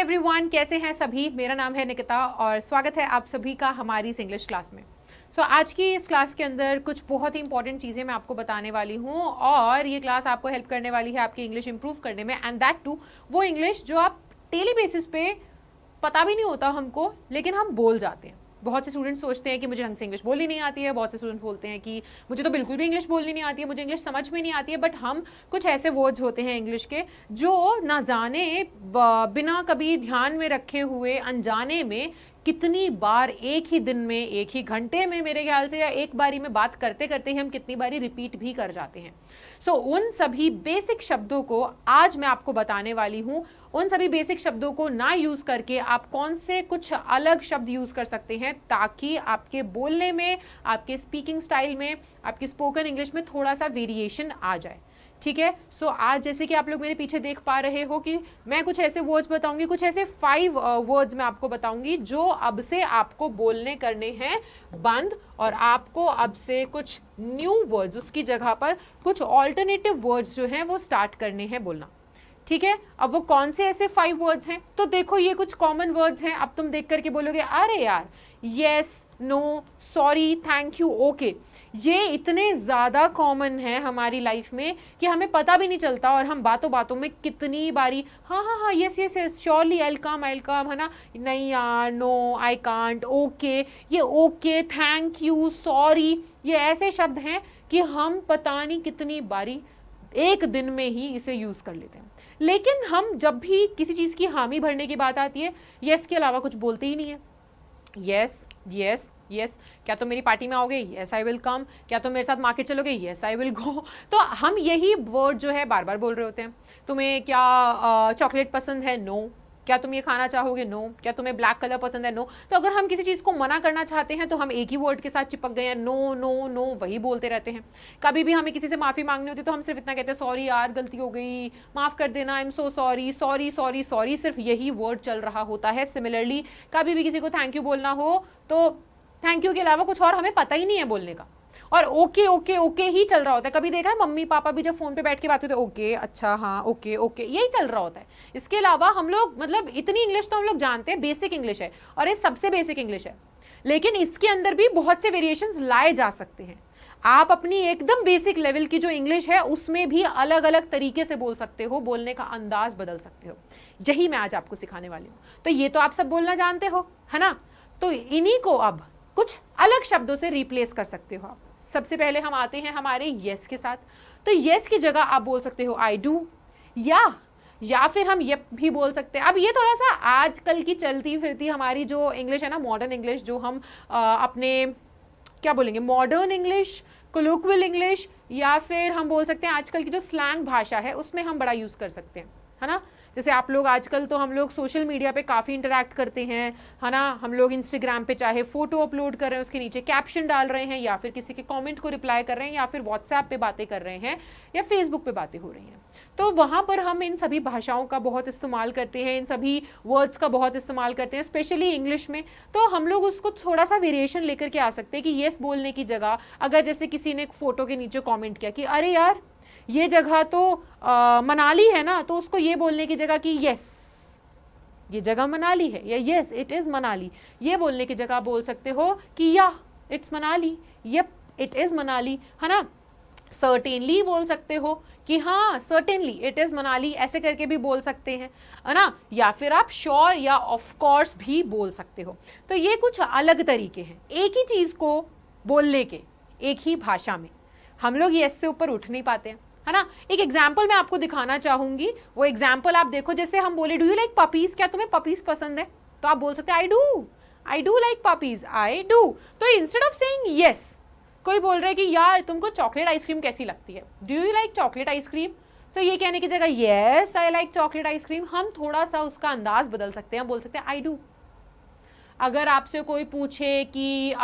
Everyone, कैसे हैं सभी। मेरा नाम है निकिता और स्वागत है आप सभी का हमारी इस इंग्लिश क्लास में। आज की इस क्लास के अंदर कुछ बहुत ही इंपॉर्टेंट चीज़ें मैं आपको बताने वाली हूँ और ये क्लास आपको हेल्प करने वाली है आपकी इंग्लिश इंप्रूव करने में, एंड दैट टू वो इंग्लिश जो आप डेली बेसिस पे पता भी नहीं होता हमको, लेकिन हम बोल जाते हैं। बहुत से स्टूडेंट्स सोचते हैं कि मुझे ढंग से इंग्लिश बोलनी नहीं आती है, बहुत से स्टूडेंट बोलते हैं कि मुझे तो बिल्कुल भी इंग्लिश बोलनी नहीं आती है, मुझे इंग्लिश समझ में नहीं आती है। बट हम कुछ ऐसे वर्ड्स होते हैं इंग्लिश के जो ना जाने बिना कभी ध्यान में रखे हुए अनजाने में कितनी बार एक ही दिन में, एक ही घंटे में मेरे ख्याल से, या एक बारी में बात करते करते ही हम कितनी बारी रिपीट भी कर जाते हैं। उन सभी बेसिक शब्दों को आज मैं आपको बताने वाली हूँ। उन सभी बेसिक शब्दों को ना यूज करके आप कौन से कुछ अलग शब्द यूज कर सकते हैं ताकि आपके बोलने में, आपके स्पीकिंग स्टाइल में, आपकी स्पोकन इंग्लिश में थोड़ा सा वेरिएशन आ जाए। ठीक है। आज जैसे कि आप लोग मेरे पीछे देख पा रहे हो कि मैं कुछ ऐसे वर्ड्स बताऊंगी, कुछ ऐसे 5 वर्ड्स मैं आपको बताऊंगी जो अब से आपको बोलने करने हैं बंद, और आपको अब से कुछ न्यू वर्ड्स, उसकी जगह पर कुछ ऑल्टरनेटिव वर्ड्स जो हैं वो स्टार्ट करने हैं बोलना। ठीक है। अब वो कौन से ऐसे 5 वर्ड्स हैं, तो देखो ये कुछ कॉमन वर्ड्स हैं। अब तुम देख करके बोलोगे अरे यार, yes, no, sorry, thank you, okay, ये इतने ज़्यादा कॉमन है हमारी लाइफ में कि हमें पता भी नहीं चलता और हम बातों बातों में कितनी बारी हाँ हाँ हाँ, yes yes yes, surely, I will come, है ना, नहीं यार, नो, आई कांट, ओके, ये ओके, थैंक यू, सॉरी, ये ऐसे शब्द हैं कि हम पता नहीं कितनी बारी एक दिन में ही इसे यूज़ कर लेते हैं। लेकिन हम जब भी किसी चीज़ की हामी भरने की बात आती है, यस के अलावा कुछ बोलते ही नहीं है। यस यस यस, क्या तुम मेरी पार्टी में आओगे? Yes I will come. क्या तुम मेरे साथ मार्केट चलोगे? Yes I will go. तो हम यही वर्ड जो है बार बार बोल रहे होते हैं। तुम्हें क्या चॉकलेट पसंद है? नो। क्या तुम ये खाना चाहोगे? नो। क्या तुम्हें ब्लैक कलर पसंद है? नो। तो अगर हम किसी चीज़ को मना करना चाहते हैं तो हम एक ही वर्ड के साथ चिपक गए हैं, नो नो नो, वही बोलते रहते हैं। कभी भी हमें किसी से माफ़ी मांगनी होती है तो हम सिर्फ इतना कहते हैं, सॉरी यार, गलती हो गई, माफ़ कर देना, I am so sorry, sorry sorry sorry, सिर्फ यही वर्ड चल रहा होता है। सिमिलरली कभी भी किसी को थैंक यू बोलना हो तो थैंक यू के अलावा कुछ और हमें पता ही नहीं है बोलने का, और ओके ओके ओके ही चल रहा होता है। कभी देखा है मम्मी पापा भी जब फोन पे बैठ के बात करते हैं, ओके, अच्छा, हाँ, ओके ओके, यही चल रहा होता है। इसके अलावा हम लोग, मतलब इतनी इंग्लिश तो हम लोग जानते हैं, बेसिक इंग्लिश है और ये सबसे बेसिक इंग्लिश है, लेकिन इसके अंदर भी बहुत से वेरिएशंस लाए जा सकते हैं। आप अपनी एकदम बेसिक लेवल की जो इंग्लिश है उसमें भी अलग अलग तरीके से बोल सकते हो, बोलने का अंदाज बदल सकते हो। यही मैं आज आपको सिखाने वाली हूँ। तो ये तो आप सब बोलना जानते हो, है ना। तो इन्हीं को अब कुछ अलग शब्दों से रिप्लेस कर सकते हो आप। सबसे पहले हम आते हैं हमारे यस के साथ। तो यस की जगह आप बोल सकते हो आई डू, या फिर हम ये भी बोल सकते हैं। अब ये थोड़ा सा आजकल की चलती फिरती हमारी जो इंग्लिश है ना, मॉडर्न इंग्लिश, जो हम अपने क्या बोलेंगे, मॉडर्न इंग्लिश, कोलोक्वियल इंग्लिश, या फिर हम बोल सकते हैं आजकल की जो स्लैंग भाषा है उसमें हम बड़ा यूज़ कर सकते हैं, है ना। जैसे आप लोग आजकल तो हम लोग सोशल मीडिया पे काफ़ी इंटरेक्ट करते हैं, है ना। हम लोग इंस्टाग्राम पे चाहे फ़ोटो अपलोड कर रहे हैं, उसके नीचे कैप्शन डाल रहे हैं, या फिर किसी के कमेंट को रिप्लाई कर रहे हैं, या फिर व्हाट्सएप पे बातें कर रहे हैं, या फेसबुक पे बातें हो रही हैं, तो वहाँ पर हम इन सभी भाषाओं का बहुत इस्तेमाल करते हैं, इन सभी वर्ड्स का बहुत इस्तेमाल करते हैं, स्पेशली इंग्लिश में। तो हम लोग उसको थोड़ा सा वेरिएशन लेकर के आ सकते हैं कि येस बोलने की जगह, अगर जैसे किसी ने फ़ोटो के नीचे कॉमेंट किया कि अरे यार ये जगह तो मनाली है ना, तो उसको ये बोलने की जगह कि यस ये जगह मनाली है, या यस इट इज़ मनाली, ये बोलने की जगह बोल सकते हो कि या it's Manali, yup it is Manali, है ना। सर्टेनली बोल सकते हो कि हाँ सर्टेनली इट इज़ मनाली, ऐसे करके भी बोल सकते हैं, है ना। या फिर आप श्योर या ऑफ कोर्स भी बोल सकते हो। तो ये कुछ अलग तरीके हैं एक ही चीज़ को बोलने के, एक ही भाषा में। हम लोग यस से ऊपर उठ नहीं पाते हैं, है ना। एक एग्जाम्पल मैं आपको दिखाना चाहूंगी। वो एग्जाम्पल आप देखो, जैसे हम बोले डू यू लाइक पपीज, क्या तुम्हें पपीज पसंद है? तो आप बोल सकते हैं I do like puppies, I do. तो इंस्टेड ऑफ सेइंग यस, कोई बोल रहा है कि यार तुमको चॉकलेट आइसक्रीम कैसी लगती है, do you like chocolate ice cream, so ये कहने की जगह yes I like chocolate ice cream, हम थोड़ा सा उसका अंदाज बदल सकते हैं, हम बोल सकते हैं आई डू। अगर आपसे कोई पूछे कि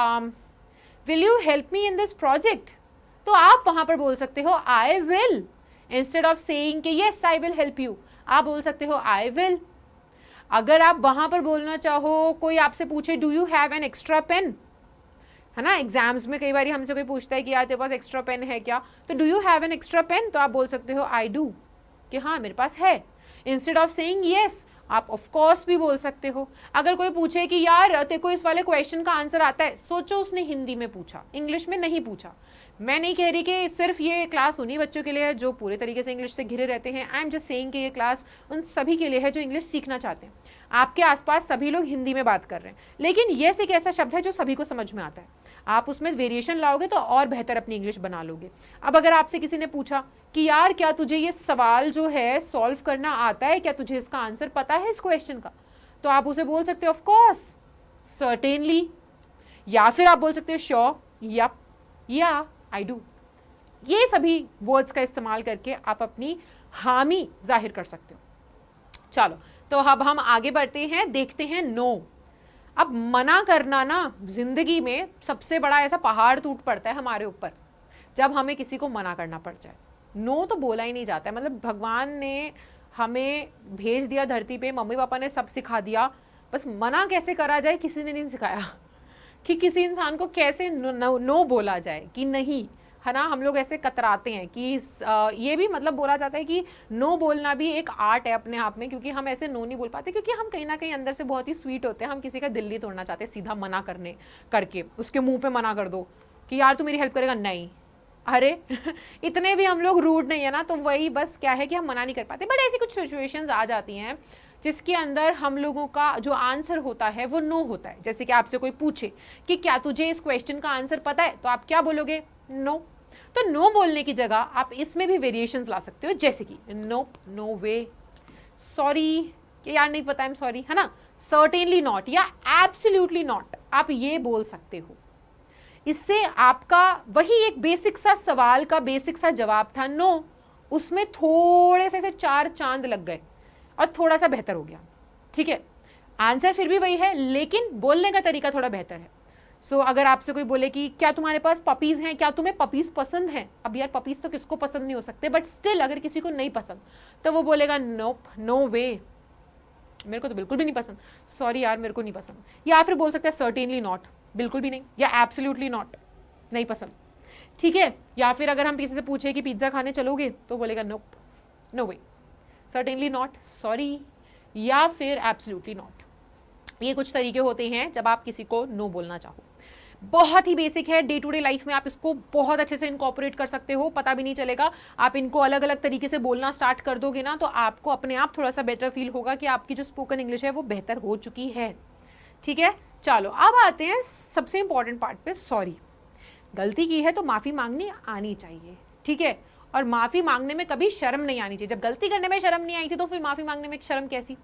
will you help me in this project, तो आप वहां पर बोल सकते हो I will, instead of saying कि yes I will help you, आप बोल सकते हो आई विल। अगर आप वहां पर बोलना चाहो, कोई आपसे पूछे do you have an extra pen, है ना, एग्जाम्स में कई बार हमसे कोई पूछता है कि यार तेरे पास एक्स्ट्रा पेन है क्या, तो do you have an extra pen, तो आप बोल सकते हो आई डू, कि हाँ मेरे पास है। इंस्टेड ऑफ सेइंग यस आप ऑफ कोर्स भी बोल सकते हो। अगर कोई पूछे कि यार तेरे को इस वाले क्वेश्चन का आंसर आता है, सोचो उसने हिंदी में पूछा, इंग्लिश में नहीं पूछा। मैं नहीं कह रही कि सिर्फ ये क्लास उन्हीं बच्चों के लिए है जो पूरे तरीके से इंग्लिश से घिरे रहते हैं। आई एम जस्ट सेइंग कि ये क्लास उन सभी के लिए है जो इंग्लिश सीखना चाहते हैं। आपके आसपास सभी लोग हिंदी में बात कर रहे हैं, लेकिन यस एक ऐसा शब्द है जो सभी को समझ में आता है। आप उसमें वेरिएशन लाओगे तो और बेहतर अपनी इंग्लिश बना लोगे। अब अगर आपसे किसी ने पूछा कि यार क्या तुझे ये सवाल जो है सॉल्व करना आता है, क्या तुझे इसका आंसर पता है इस क्वेश्चन का, तो आप उसे बोल सकते हो ऑफ कोर्स, सर्टेनली, या फिर आप बोल सकते हो श्योर, यप, या आई डू। ये सभी वर्ड्स का इस्तेमाल करके आप अपनी हामी जाहिर कर सकते हो। चलो तो अब हम आगे बढ़ते हैं, देखते हैं नो। अब मना करना ना जिंदगी में सबसे बड़ा ऐसा पहाड़ टूट पड़ता है हमारे ऊपर जब हमें किसी को मना करना पड़ जाए। नो तो बोला ही नहीं जाता है। मतलब भगवान ने हमें भेज दिया धरती पे, मम्मी पापा ने सब सिखा दिया, बस मना कैसे करा जाए किसी ने नहीं सिखाया कि किसी इंसान को कैसे नो बोला जाए कि नहीं, है ना। हम लोग ऐसे कतराते हैं कि ये भी मतलब बोला जाता है कि नो बोलना भी एक आर्ट है अपने आप में, क्योंकि हम ऐसे नो नहीं बोल पाते, क्योंकि हम कहीं ना कहीं अंदर से बहुत ही स्वीट होते हैं। हम किसी का दिल नहीं तोड़ना चाहते सीधा मना करने करके, उसके मुंह पे मना कर दो कि यार तू मेरी हेल्प करेगा, नहीं, अरे इतने भी हम लोग रूड नहीं है ना। तो वही बस क्या है कि हम मना नहीं कर पाते। बट ऐसी कुछ सिचुएशंस आ जाती हैं जिसके अंदर हम लोगों का जो आंसर होता है वो नो होता है। जैसे कि आपसे कोई पूछे कि क्या तुझे इस क्वेश्चन का आंसर पता है, तो आप क्या बोलोगे, नो। तो नो बोलने की जगह आप इसमें भी वेरिएशंस ला सकते हो, जैसे कि नोप, नो वे, सॉरी कि यार नहीं पता, आई एम सॉरी, है ना, सर्टेनली नॉट या एब्सोल्युटली नॉट, आप ये बोल सकते हो। इससे आपका वही एक बेसिक सा सवाल का बेसिक सा जवाब था नो, उसमें थोड़े से 4 चांद लग गए और थोड़ा सा बेहतर हो गया। ठीक है, आंसर फिर भी वही है, लेकिन बोलने का तरीका थोड़ा बेहतर है। सो अगर आपसे कोई बोले कि क्या तुम्हारे पास पपीज हैं, क्या तुम्हें पपीज पसंद हैं, अब यार पपीज तो किसको पसंद नहीं हो सकते, बट स्टिल अगर किसी को नहीं पसंद तो वो बोलेगा नोप, नो वे, मेरे को तो बिल्कुल भी नहीं पसंद, सॉरी यार मेरे को नहीं पसंद। या फिर बोल सकता है सर्टेनली नॉट, बिल्कुल भी नहीं, या एब्सोल्युटली नॉट, नहीं पसंद। ठीक है, या फिर अगर हम किसी से पूछे कि पिज्जा खाने चलोगे, तो बोलेगा nope, no way, certainly not, sorry, या फिर एब्सोल्युटली नॉट। ये कुछ तरीके होते हैं जब आप किसी को नो बोलना चाहो। बहुत ही बेसिक है, डे टू डे लाइफ में आप इसको बहुत अच्छे से इनकॉर्पोरेट कर सकते हो, पता भी नहीं चलेगा। आप इनको अलग अलग तरीके से बोलना स्टार्ट कर दोगे ना, तो आपको अपने आप थोड़ा सा बेटर फील होगा कि आपकी जो स्पोकन इंग्लिश है वो बेहतर हो चुकी है। ठीक है, चलो अब आते हैं सबसे इंपॉर्टेंट पार्ट पे, सॉरी। गलती की है तो माफ़ी मांगनी आनी चाहिए, ठीक है, और माफ़ी मांगने में कभी शर्म नहीं आनी चाहिए। जब गलती करने में शर्म नहीं आई थी तो फिर माफ़ी मांगने में शर्म कैसी।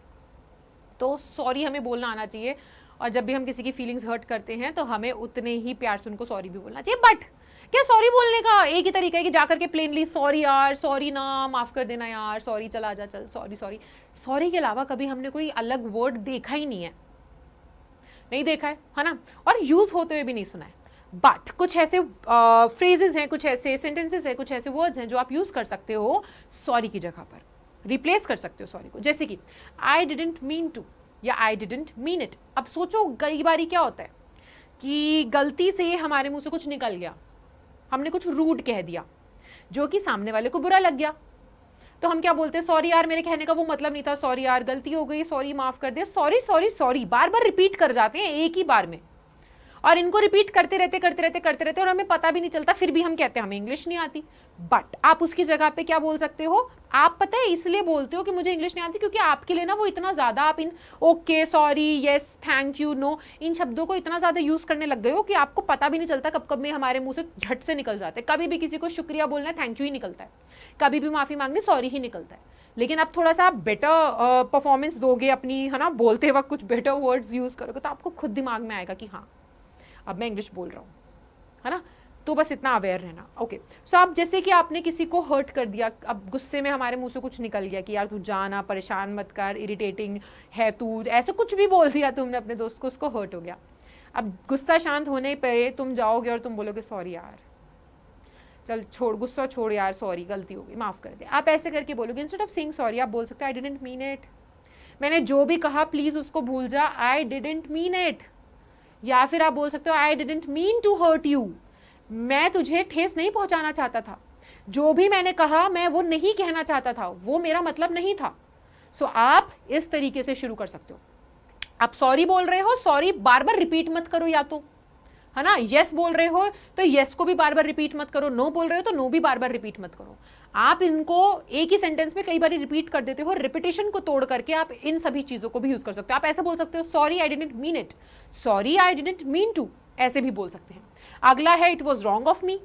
तो सॉरी हमें बोलना आना चाहिए, और जब भी हम किसी की फीलिंग्स हर्ट करते हैं तो हमें उतने ही प्यार से उनको सॉरी भी बोलना चाहिए। बट क्या सॉरी बोलने का एक ही तरीका है कि जाकर के प्लेनली सॉरी यार, सॉरी ना, माफ़ कर देना यार, सॉरी चला जा, चल सॉरी सॉरी। सॉरी के अलावा कभी हमने कोई अलग वर्ड देखा ही नहीं है, नहीं देखा है ना, और यूज़ होते हुए भी नहीं सुना है। बट कुछ ऐसे फ्रेजेस हैं, कुछ ऐसे सेंटेंसेस हैं, कुछ ऐसे वर्ड्स हैं जो आप यूज़ कर सकते हो सॉरी की जगह पर, रिप्लेस कर सकते हो सॉरी को। जैसे कि आई डिडंट मीन टू या आई डिडंट मीन इट। अब सोचो कई बारी क्या होता है कि गलती से हमारे मुंह से कुछ निकल गया, हमने कुछ रूड कह दिया जो कि सामने वाले को बुरा लग गया, तो हम क्या बोलते हैं, सॉरी यार मेरे कहने का वो मतलब नहीं था, सॉरी यार गलती हो गई, सॉरी माफ़ कर दे, सॉरी सॉरी सॉरी, बार बार रिपीट कर जाते हैं एक ही बार में, और इनको रिपीट करते रहते और हमें पता भी नहीं चलता, फिर भी हम कहते हैं हमें इंग्लिश नहीं आती। बट आप उसकी जगह पे क्या बोल सकते हो, आप पता है इसलिए बोलते हो कि मुझे इंग्लिश नहीं आती क्योंकि आपके लिए ना वो इतना ज़्यादा आप इन okay, sorry, yes, thank you, no, इन शब्दों को इतना ज़्यादा यूज़ करने लग गए हो कि आपको पता भी नहीं चलता कब कब में हमारे मुंह से झट से निकल जाते हैं। कभी भी किसी को शुक्रिया बोलना है थैंक यू ही निकलता है, कभी भी माफ़ी मांगनी सॉरी ही निकलता है। लेकिन अब थोड़ा सा आप बेटर परफॉर्मेंस दोगे अपनी, है ना, बोलते वक्त कुछ बेटर वर्ड्स यूज़ करोगे तो आपको खुद दिमाग में आएगा कि हाँ अब मैं इंग्लिश बोल रहा हूँ, है ना। तो बस इतना अवेयर रहना। ओके, सो अब जैसे कि आपने किसी को हर्ट कर दिया, अब गुस्से में हमारे मुंह से कुछ निकल गया कि यार तू जाना, परेशान मत कर, इरिटेटिंग है तू, ऐसे कुछ भी बोल दिया तुमने अपने दोस्त को, उसको हर्ट हो गया। अब गुस्सा शांत होने पे तुम जाओगे और तुम बोलोगे सॉरी यार, चल छोड़ गुस्सा छोड़ यार, सॉरी गलती हो गई, माफ़ कर दे। आप ऐसे करके बोलोगे। इंस्टेड ऑफ सेइंग सॉरी आप बोल सकते हो आई डिडंट मीन इट, मैंने जो भी कहा प्लीज़ उसको भूल जा, आई डिडंट मीन इट। या फिर आप बोल सकते हो I didn't mean to hurt you, मैं तुझे ठेस नहीं पहुंचाना चाहता था, जो भी मैंने कहा मैं वो नहीं कहना चाहता था, वो मेरा मतलब नहीं था। सो आप इस तरीके से शुरू कर सकते हो। आप सॉरी बोल रहे हो, सॉरी बार बार रिपीट मत करो, या तो है ना, यस बोल रहे हो तो यस को भी बार बार रिपीट मत करो, नो बोल रहे हो तो नो भी बार बार रिपीट मत करो। आप इनको एक ही सेंटेंस में कई बार रिपीट कर देते हो, रिपीटेशन को तोड़ करके आप इन सभी चीजों को भी यूज कर सकते हो। आप ऐसे बोल सकते हो sorry I didn't mean it, sorry I didn't mean to, ऐसे भी बोल सकते हैं। अगला है it was wrong of me.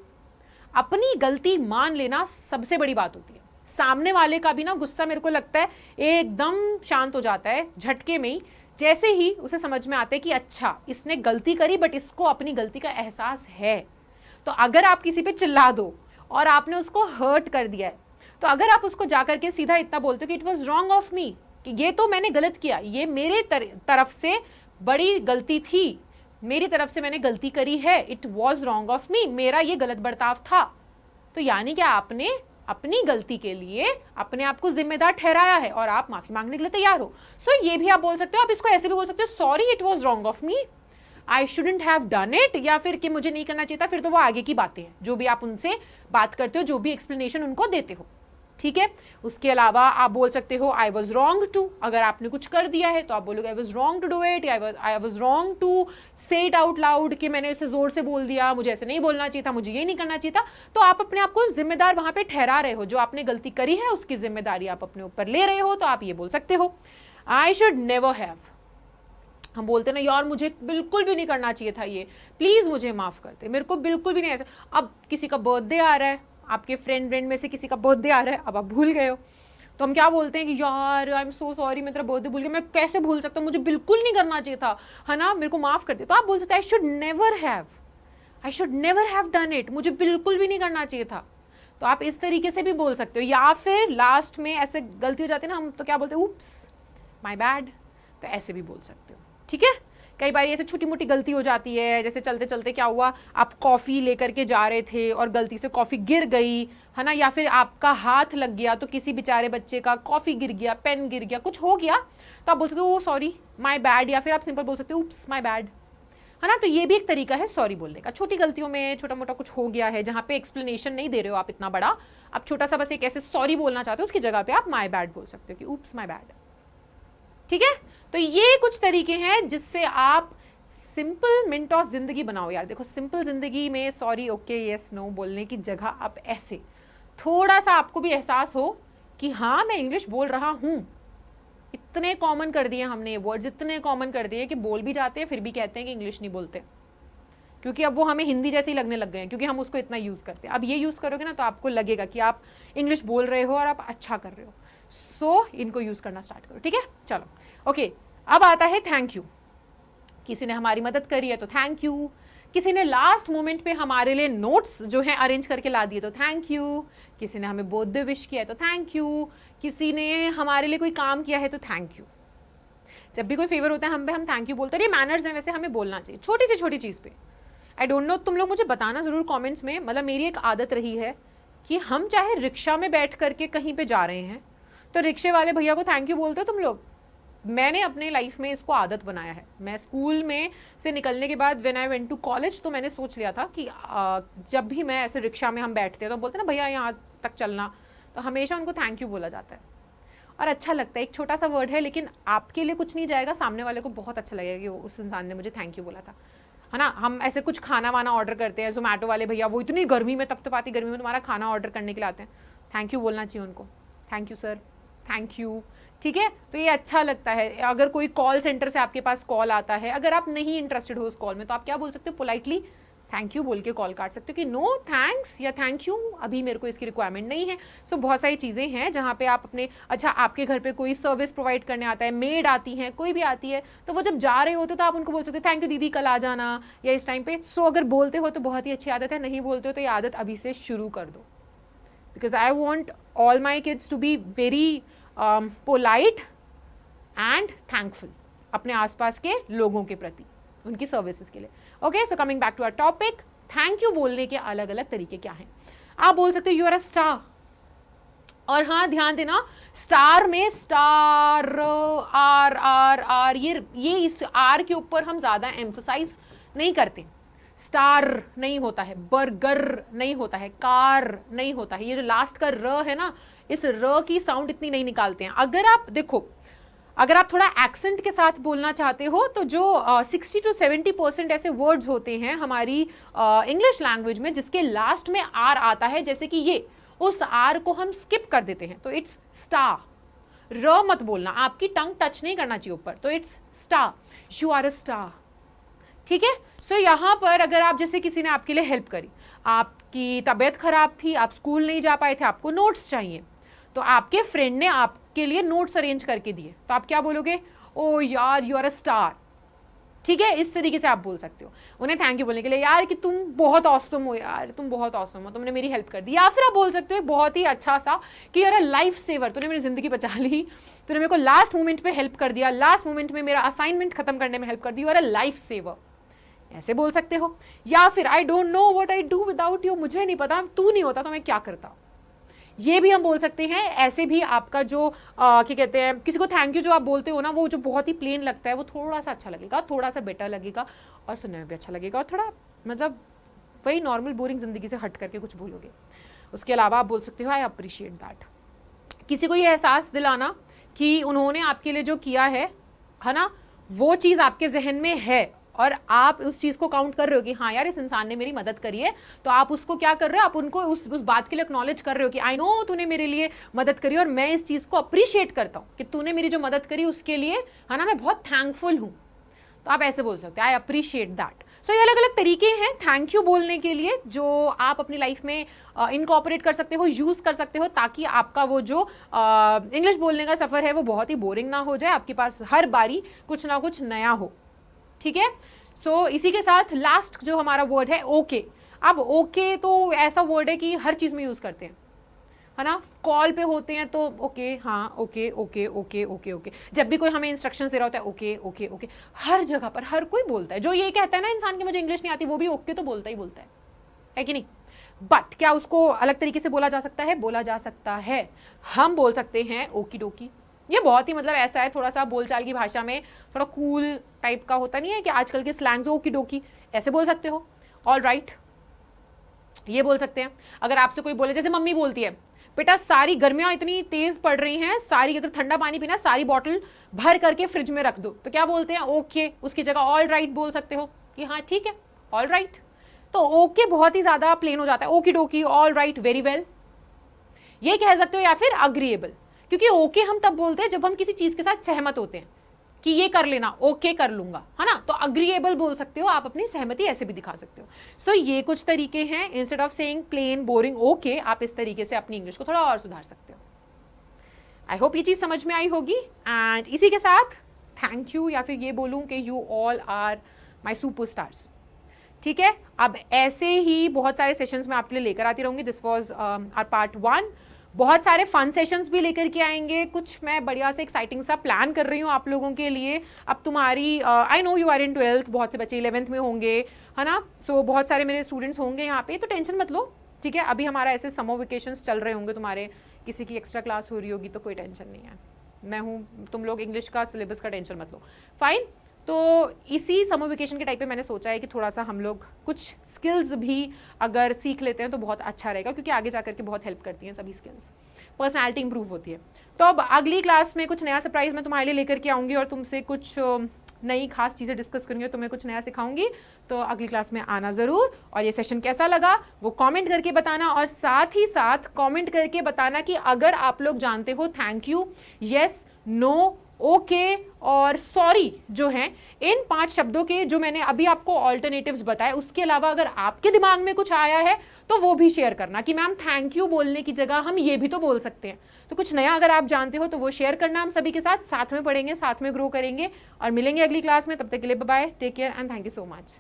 अपनी गलती मान लेना सबसे बड़ी बात होती है। सामने वाले का भी ना गुस्सा मेरे को लगता है एकदम शांत हो जाता है झटके में ही, जैसे ही उसे समझ में आता है कि अच्छा इसने गलती करी बट इसको अपनी गलती का एहसास है। तो अगर आप किसी पे चिल्ला दो और आपने उसको हर्ट कर दिया है, तो अगर आप उसको जाकर के सीधा इतना बोलते हो कि इट वॉज रॉन्ग ऑफ मी, कि ये तो मैंने गलत किया, ये मेरे तरफ से बड़ी गलती थी, मेरी तरफ से मैंने गलती करी है, इट वॉज रॉन्ग ऑफ मी, मेरा ये गलत बर्ताव था, तो यानी कि आपने अपनी गलती के लिए अपने आप को जिम्मेदार ठहराया है और आप माफी मांगने के लिए तैयार हो। सो ये भी आप बोल सकते हो। आप इसको ऐसे भी बोल सकते हो sorry it was wrong of me, I shouldn't have done it, या फिर कि मुझे नहीं करना चाहिए था, फिर तो वो आगे की बातें हैं जो भी आप उनसे बात करते हो, जो भी एक्सप्लेनेशन उनको देते हो, ठीक है। उसके अलावा आप बोल सकते हो आई वॉज रॉन्ग टू, अगर आपने कुछ कर दिया है तो आप बोलोगे I was wrong to do it, I was wrong to say it out loud, कि मैंने इसे जोर से बोल दिया, मुझे ऐसे नहीं बोलना चाहिए था, मुझे ये नहीं करना चाहिए था। तो आप अपने आप को जिम्मेदार वहां पे ठहरा रहे हो, जो आपने गलती करी है उसकी जिम्मेदारी आप अपने ऊपर ले रहे हो, तो आप ये बोल सकते हो। आई शुड नेवर हैव, हम बोलते ना यार मुझे बिल्कुल भी नहीं करना चाहिए था ये, प्लीज मुझे माफ कर दे, मेरे को बिल्कुल भी नहीं ऐसा। अब किसी का बर्थडे आ रहा है, आपके फ्रेंड में से किसी का बर्थडे आ रहा है, अब आप भूल गए हो, तो हम क्या बोलते हैं कि यार आई एम सो सॉरी, मैं तेरा बर्थडे भूल गया, मैं कैसे भूल सकता हूँ, मुझे बिल्कुल नहीं करना चाहिए था, है ना, मेरे को माफ कर दे। तो आप बोल सकते हैं I should never have done it, मुझे बिल्कुल भी नहीं करना चाहिए था। तो आप इस तरीके से भी बोल सकते हो। या फिर लास्ट में ऐसे गलती हो जाती है ना, हम तो क्या बोलते हैं उप्स माय बैड, तो ऐसे भी बोल सकते हो, ठीक है। कई बार ऐसे छोटी मोटी गलती हो जाती है, जैसे चलते चलते क्या हुआ, आप कॉफ़ी लेकर के जा रहे थे और गलती से कॉफ़ी गिर गई, है ना, या फिर आपका हाथ लग गया तो किसी बेचारे बच्चे का कॉफ़ी गिर गया, पेन गिर गया, कुछ हो गया, तो आप बोल सकते हो ओ सॉरी माय बैड, या फिर आप सिंपल बोल सकते हो उप्स माय बैड, है ना। तो ये भी एक तरीका है सॉरी बोलने का। छोटी गलतियों में छोटा मोटा कुछ हो गया है जहाँ पे एक्सप्लेनेशन नहीं दे रहे हो आप इतना बड़ा, आप छोटा सा बस एक ऐसे सॉरी बोलना चाहते हो, उसकी जगह पे आप माय बैड बोल सकते हो कि उप्स माय बैड, ठीक है। तो ये कुछ तरीके हैं जिससे आप सिंपल मिनटॉस जिंदगी बनाओ। यार देखो, सिंपल जिंदगी में सॉरी ओके यस नो बोलने की जगह आप ऐसे थोड़ा सा आपको भी एहसास हो कि हाँ मैं इंग्लिश बोल रहा हूँ। इतने कॉमन कर दिए हमने ये वर्ड्स, इतने कॉमन कर दिए कि बोल भी जाते हैं फिर भी कहते हैं कि इंग्लिश नहीं बोलते, क्योंकि अब वो हमें हिंदी जैसे ही लगने लग गए हैं, क्योंकि हम उसको इतना यूज़ करते हैं। अब ये यूज़ करोगे ना तो आपको लगेगा कि आप इंग्लिश बोल रहे हो और आप अच्छा कर रहे हो। सो इनको यूज़ करना स्टार्ट करो, ठीक है। चलो ओके, अब आता है थैंक यू। किसी ने हमारी मदद करी है तो थैंक यू, किसी ने लास्ट मोमेंट पे हमारे लिए नोट्स जो है अरेंज करके ला दिए तो थैंक यू, किसी ने हमें बर्थडे विश किया है तो थैंक यू, किसी ने हमारे लिए कोई काम किया है तो थैंक यू। जब भी कोई फेवर होता है हम पे हम थैंक यू बोलते हैं। ये मैनर्स हैं, वैसे हमें बोलना चाहिए छोटी से छोटी चीज़ पे। आई डोंट नो, तुम लोग मुझे बताना ज़रूर कॉमेंट्स में। मतलब मेरी एक आदत रही है कि हम चाहे रिक्शा में बैठ करके कहीं पे जा रहे हैं तो रिक्शे वाले भैया को थैंक यू बोलते हो तुम लोग। मैंने अपने लाइफ में इसको आदत बनाया है। मैं स्कूल में से निकलने के बाद when I went to college तो मैंने सोच लिया था कि जब भी मैं ऐसे रिक्शा में हम बैठते हैं तो बोलते हैं ना भैया यहाँ तक चलना, तो हमेशा उनको थैंक यू बोला जाता है और अच्छा लगता है। एक छोटा सा वर्ड है लेकिन आपके लिए कुछ नहीं जाएगा, सामने वाले को बहुत अच्छा लगेगा कि उस इंसान ने मुझे थैंक यू बोला था, है ना। हम ऐसे कुछ खाना वाना ऑर्डर करते हैं, जोमेटो वाले भैया वो इतनी गर्मी में तपतपाती गर्मी में तुम्हारा खाना ऑर्डर करने के लिए आते हैं, थैंक यू बोलना चाहिए उनको, thank you sir, thank you, ठीक है। तो ये अच्छा लगता है। अगर कोई कॉल सेंटर से आपके पास कॉल आता है, अगर आप नहीं इंटरेस्टेड हो उस कॉल में तो आप क्या बोल सकते हो, पोलाइटली थैंक यू बोल के कॉल काट सकते हो कि नो थैंक्स या थैंक यू, अभी मेरे को इसकी रिक्वायरमेंट नहीं है। सो बहुत सारी चीज़ें हैं जहाँ पे आप अपने, अच्छा आपके घर पे कोई सर्विस प्रोवाइड करने आता है, मेड आती है, कोई भी आती है, तो वो जब जा रहे होते तो आप उनको बोल सकते हो थैंक यू दीदी कल आ जाना या इस टाइम पे। सो अगर बोलते हो तो बहुत ही अच्छी आदत है, नहीं बोलते हो तो ये आदत अभी से शुरू कर दो, because I want all my kids to be very polite and thankful अपने आसपास के लोगों के प्रति, उनकी सर्विसेज के लिए। Okay, so coming back to our topic, thank you बोलने के अलग अलग तरीके क्या हैं। आप बोल सकते हो यू आर अ स्टार, और हाँ ध्यान देना स्टार में स्टार आर आर आर, ये इस आर के ऊपर हम ज़्यादा एम्फसाइज नहीं करते। स्टार नहीं होता है, बर्गर नहीं होता है, कार नहीं होता है, ये जो लास्ट का र है ना इस र की साउंड इतनी नहीं निकालते हैं। अगर आप देखो, अगर आप थोड़ा एक्सेंट के साथ बोलना चाहते हो तो जो 60 to 70% ऐसे वर्ड्स होते हैं हमारी इंग्लिश लैंग्वेज में जिसके लास्ट में आर आता है, जैसे कि ये, उस आर को हम स्किप कर देते हैं, तो इट्स स्टार। र मत बोलना, आपकी टंग टच नहीं करना चाहिए ऊपर, तो it's star, you are a star. ठीक है। सो यहाँ पर अगर आप, जैसे किसी ने आपके लिए हेल्प करी, आपकी तबीयत खराब थी, आप स्कूल नहीं जा पाए थे, आपको नोट्स चाहिए, तो आपके फ्रेंड ने आपके लिए नोट्स अरेंज करके दिए, तो आप क्या बोलोगे? ओ यार यू आर अ स्टार। ठीक है, इस तरीके से आप बोल सकते हो उन्हें थैंक यू बोलने के लिए, यार कि तुम बहुत ऑसम हो, यार तुम बहुत ऑसम हो, तुमने मेरी हेल्प कर दी। या फिर आप बोल सकते हो बहुत ही अच्छा सा कि यार लाइफ सेवर, तूने मेरी जिंदगी बचा ली, तूने मेरे को लास्ट मोमेंट पे हेल्प कर दिया, लास्ट मोमेंट में मेरा असाइनमेंट खत्म करने में हेल्प कर दी, you are a life saver, ऐसे बोल सकते हो। या फिर I don't know what I do without you, मुझे नहीं पता तू नहीं होता तो मैं क्या करता, ये भी हम बोल सकते हैं। ऐसे भी आपका जो क्या कहते हैं, किसी को थैंक यू जो आप बोलते हो ना, वो जो बहुत ही प्लेन लगता है वो थोड़ा सा अच्छा लगेगा, थोड़ा सा बेटर लगेगा और सुनने में भी अच्छा लगेगा, और थोड़ा मतलब वही नॉर्मल बोरिंग जिंदगी से हट करके कुछ बोलोगे। उसके अलावा आप बोल सकते हो आई अप्रिशिएट दैट, किसी को ये एहसास दिलाना कि उन्होंने आपके लिए जो किया है ना, वो चीज़ आपके जहन में है और आप उस चीज़ को काउंट कर रहे हो कि हाँ यार इस इंसान ने मेरी मदद करी है, तो आप उसको क्या कर रहे हो, आप उनको उस बात के लिए एक्नॉलेज कर रहे हो कि आई नो तूने मेरे लिए मदद करी और मैं इस चीज़ को अप्रिशिएट करता हूँ कि तूने मेरी जो मदद करी उसके लिए, है ना, मैं बहुत थैंकफुल हूँ। तो आप ऐसे बोल सकते हो आई अप्रिशिएट दैट। सो ये अलग अलग तरीके हैं थैंक यू बोलने के लिए जो आप अपनी लाइफ में इनकॉर्पोरेट कर सकते हो, यूज़ कर सकते हो, ताकि आपका वो जो इंग्लिश बोलने का सफ़र है वो बहुत ही बोरिंग ना हो जाए, आपके पास हर बारी कुछ ना कुछ नया हो। ठीक है। सो इसी के साथ लास्ट जो हमारा वर्ड है ओके। अब ओके तो ऐसा वर्ड है कि हर चीज़ में यूज़ करते हैं, है ना, कॉल पे होते हैं तो ओके, हाँ okay okay okay okay okay, जब भी कोई हमें इंस्ट्रक्शंस दे रहा होता है ओके ओके ओके, हर जगह पर हर कोई बोलता है। जो ये कहता है ना इंसान की मुझे इंग्लिश नहीं आती, वो भी ओके तो बोलता ही बोलता है कि नहीं। बट क्या उसको अलग तरीके से बोला जा सकता है? बोला जा सकता है। हम बोल सकते हैं ओकी डोकी। ये बहुत ही मतलब ऐसा है, थोड़ा सा बोलचाल की भाषा में थोड़ा कूल टाइप का होता नहीं है कि आजकल के स्लैंग्स ओकी डोकी, ऐसे बोल सकते हो। ऑल राइट, ये बोल सकते हैं। अगर आपसे कोई बोले, जैसे मम्मी बोलती है बेटा सारी गर्मियाँ इतनी तेज पड़ रही हैं, सारी अगर ठंडा पानी पीना सारी बॉटल भर करके फ्रिज में रख दो, तो क्या बोलते हैं? ओके। उसकी जगह ऑल राइट बोल सकते हो कि हाँ ठीक है, ऑल राइट। तो ओके बहुत ही ज़्यादा प्लेन हो जाता है, ओकी डोकी, ऑल राइट, वेरी वेल, ये कह सकते हो। या फिर अग्रीएबल, क्योंकि ओके हम तब बोलते हैं जब हम किसी चीज़ के साथ सहमत होते हैं कि ये कर लेना, ओके कर लूंगा, है ना। तो अग्रीएबल बोल सकते हो, आप अपनी सहमति ऐसे भी दिखा सकते हो। सो ये कुछ तरीके हैं, instead of saying plain boring okay, आप इस तरीके से अपनी इंग्लिश को थोड़ा और सुधार सकते हो। आई होप ये चीज़ समझ में आई होगी। एंड इसी के साथ थैंक यू, या फिर ये बोलूँ कि you all are my superstars. ठीक है। अब ऐसे ही बहुत सारे सेशंस मैं आपके लिए लेकर आती रहूँगी। This was our part 1। बहुत सारे फन सेशंस भी लेकर के आएंगे, कुछ मैं बढ़िया से एक्साइटिंग सा प्लान कर रही हूँ आप लोगों के लिए। अब तुम्हारी I know you are in 12th, बहुत से बच्चे 11th में होंगे, है ना। सो बहुत सारे मेरे स्टूडेंट्स होंगे यहाँ पे, तो टेंशन मत लो। ठीक है। अभी हमारा ऐसे समर वेकेशंस चल रहे होंगे, तुम्हारे किसी की एक्स्ट्रा क्लास हो रही होगी, तो कोई टेंशन नहीं है, मैं हूँ। तुम लोग इंग्लिश का सिलेबस का टेंशन मत लो, फाइन। तो इसी समर वेकेशन के टाइप पे मैंने सोचा है कि थोड़ा सा हम लोग कुछ स्किल्स भी अगर सीख लेते हैं तो बहुत अच्छा रहेगा, क्योंकि आगे जा करके बहुत हेल्प करती हैं सभी स्किल्स, पर्सनालिटी इंप्रूव होती है। तो अब अगली क्लास में कुछ नया सरप्राइज मैं तुम्हारे लिए लेकर के आऊँगी और तुमसे कुछ नई खास चीज़ें डिस्कस करूँगी, तुम्हें कुछ नया सिखाऊंगी। तो अगली क्लास में आना ज़रूर, और ये सेशन कैसा लगा वो कमेंट करके बताना, और साथ ही साथ कमेंट करके बताना कि अगर आप लोग जानते हो thank you, yes, no, okay और सॉरी जो हैं, इन 5 शब्दों के जो मैंने अभी आपको ऑल्टरनेटिव्स बताए, उसके अलावा अगर आपके दिमाग में कुछ आया है तो वो भी शेयर करना कि मैम थैंक यू बोलने की जगह हम ये भी तो बोल सकते हैं। तो कुछ नया अगर आप जानते हो तो वो शेयर करना, हम सभी के साथ में पढ़ेंगे, साथ में ग्रो करेंगे और मिलेंगे अगली क्लास में। तब तक के लिए bye bye, take care and thank you so much.